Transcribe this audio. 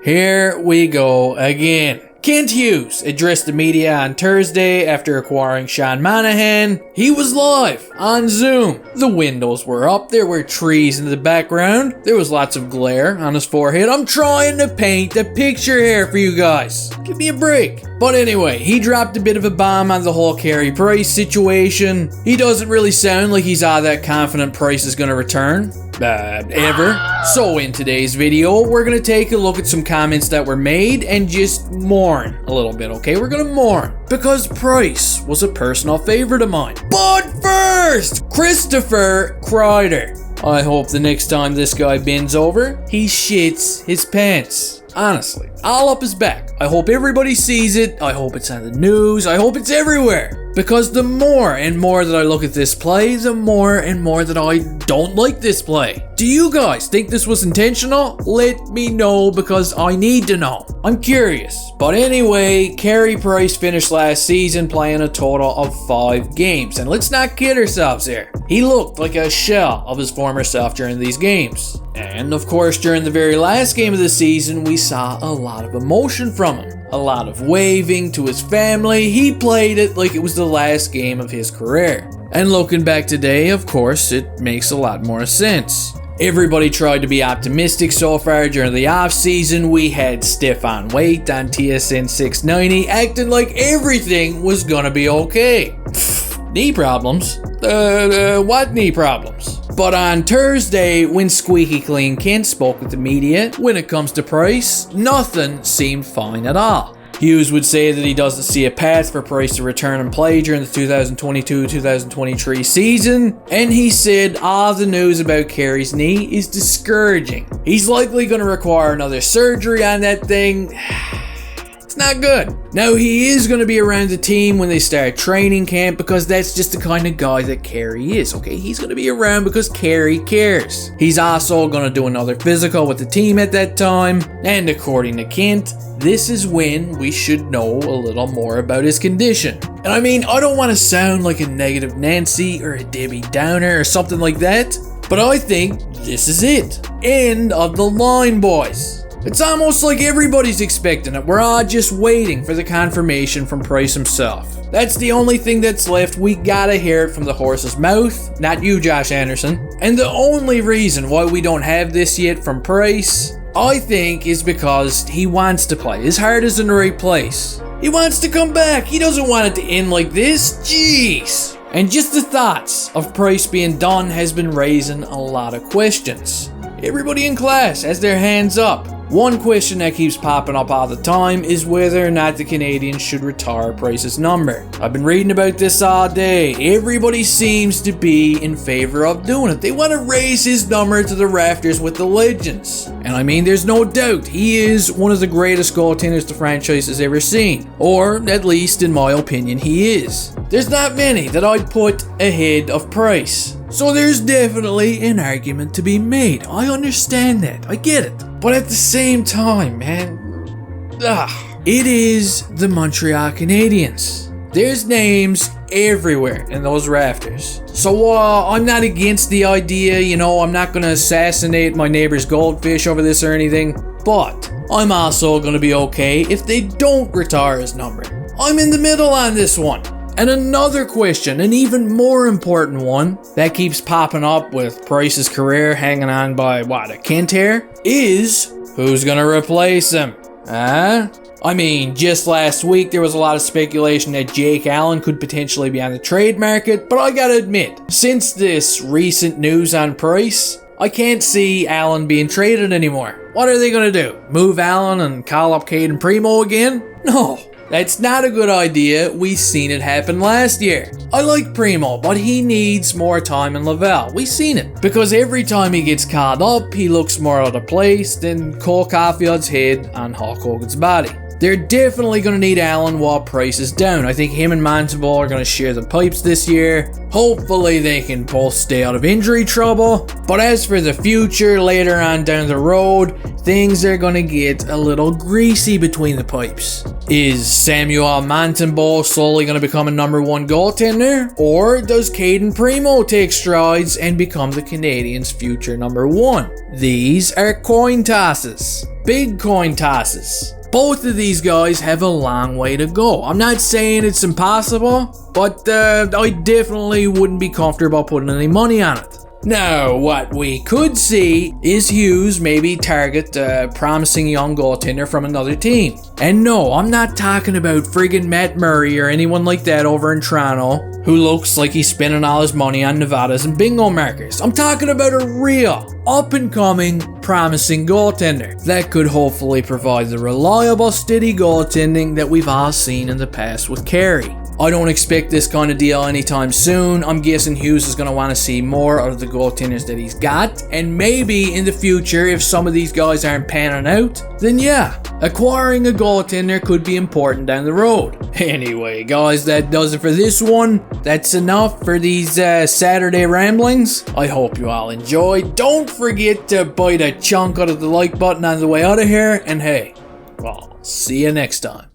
Here we go again. Kent Hughes addressed the media on Thursday after acquiring Sean Monahan. He was live on Zoom. The windows were up, there were trees in the background, there was lots of glare on his forehead. I'm trying to paint a picture here for you guys. Give me a break. But anyway, he dropped a bit of a bomb on the whole Carey Price situation. He doesn't really sound like he's all that confident Price is going to return. Ever. So in today's video, we're going to take a look at some comments that were made and just mourn a little bit, okay? We're going to mourn because Price was a personal favorite of mine. But first, Christopher Kreider. I hope the next time this guy bends over, he shits his pants. Honestly, all up his back. I hope everybody sees it. I hope it's on the news. I hope it's everywhere. Because the more and more that I look at this play, the more and more that I don't like this play. Do you guys think this was intentional? Let me know because I need to know. I'm curious. But anyway, Carey Price finished last season playing a total of 5 games. And let's not kid ourselves here. He looked like a shell of his former self during these games. And of course, during the very last game of the season, we saw a lot of emotion from him. A lot of waving to his family. He played it like it was the last game of his career. And looking back today, of course, it makes a lot more sense. Everybody tried to be optimistic so far during the offseason. We had Stefan Waite on TSN 690 acting like everything was gonna be okay. Knee problems? What knee problems? But on Thursday, when Squeaky Clean Kent spoke with the media, when it comes to Price, nothing seemed fine at all. Hughes would say that he doesn't see a path for Price to return and play during the 2022-2023 season, and he said all the news about Carey's knee is discouraging. He's likely going to require another surgery on that thing. It's not good. Now, he is going to be around the team when they start training camp because that's just the kind of guy that Carey is, okay? He's going to be around because Carey cares. He's also going to do another physical with the team at that time, and according to Kent, this is when we should know a little more about his condition. And I mean, I don't want to sound like a negative Nancy or a Debbie Downer or something like that, but I think this is it. End of the line, boys. It's almost like everybody's expecting it. We're all just waiting for the confirmation from Price himself. That's the only thing that's left. We gotta hear it from the horse's mouth. Not you, Josh Anderson. And the only reason why we don't have this yet from Price, I think, is because he wants to play. His heart is in the right place. He wants to come back. He doesn't want it to end like this. Jeez. And just the thoughts of Price being done has been raising a lot of questions. Everybody in class has their hands up. One question that keeps popping up all the time is whether or not the Canadiens should retire Price's number. I've been reading about this all day. Everybody seems to be in favor of doing it. They want to raise his number to the rafters with the legends. And I mean, there's no doubt he is one of the greatest goaltenders the franchise has ever seen. Or, at least in my opinion, he is. There's not many that I'd put ahead of Price. So there's definitely an argument to be made. I understand that. I get it. But at the same time, man, it is the Montreal Canadiens. There's names everywhere in those rafters. So I'm not against the idea, I'm not going to assassinate my neighbor's goldfish over this or anything. But I'm also going to be okay if they don't retire his number. I'm in the middle on this one. And another question, an even more important one, that keeps popping up with Price's career hanging on by, a Kent hair, is who's gonna replace him? I mean, just last week there was a lot of speculation that Jake Allen could potentially be on the trade market, but I gotta admit, since this recent news on Price, I can't see Allen being traded anymore. What are they gonna do? Move Allen and call up Caden Primo again? No. That's not a good idea. We've seen it happen last year. I like Primo, but he needs more time in Laval. We've seen it. Because every time he gets called up, he looks more out of place than Cole Caulfield's head on Hulk Hogan's body. They're definitely going to need Allen while Price is down. I think him and Montembeault are going to share the pipes this year. Hopefully they can both stay out of injury trouble. But as for the future, later on down the road, things are gonna get a little greasy between the pipes. Is Samuel Montembeault slowly gonna become a number one goaltender? Or does Caden Primo take strides and become the Canadiens' future number one? These are coin tosses. Big coin tosses. Both of these guys have a long way to go. I'm not saying it's impossible, but I definitely wouldn't be comfortable putting any money on it. Now, what we could see is Hughes maybe target a promising young goaltender from another team. And no, I'm not talking about friggin' Matt Murray or anyone like that over in Toronto who looks like he's spending all his money on Nevadas and bingo markers. I'm talking about a real, up-and-coming, promising goaltender that could hopefully provide the reliable, steady goaltending that we've all seen in the past with Carey. I don't expect this kind of deal anytime soon. I'm guessing Hughes is going to want to see more out of the goaltenders that he's got. And maybe in the future, if some of these guys aren't panning out, then yeah, acquiring a goaltender could be important down the road. Anyway, guys, that does it for this one. That's enough for these Saturday ramblings. I hope you all enjoyed. Don't forget to bite a chunk out of the like button on the way out of here. And hey, well, see you next time.